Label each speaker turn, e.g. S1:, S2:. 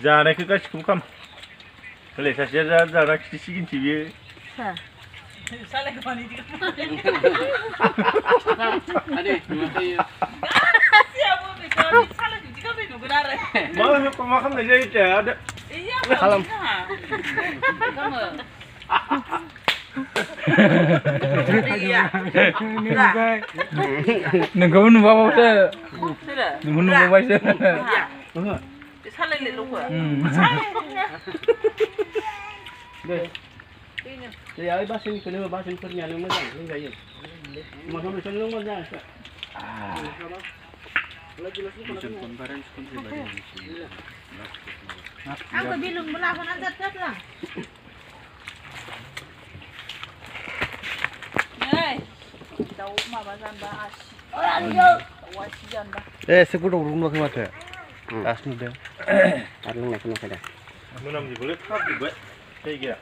S1: जानायखौ गासिखौबो खाम हले सासेया जाना खिथिसिगोन बियो
S2: सालायखौ मानि
S1: मा खालामनाय जायो खालाम
S3: नोंखौबो नुबावबावसो नोंखौ नुबावबायसो
S2: सालायले लोगो
S4: दे आइ बासननिखौनो बासनफोरनियानो मोजां लोंजायो माखौ बिसोर मोजां
S5: आंबो बेलुनबो लाबोनानै जाथारला
S2: नै दाउ माबा जानबा आसि जानबा
S4: एसे गोदाव रुनाखै माथो दासो नुदों आरो लोंनायखौ नुखायदा
S1: मोनामजोबोलै खाबजोब्बाय जायगाया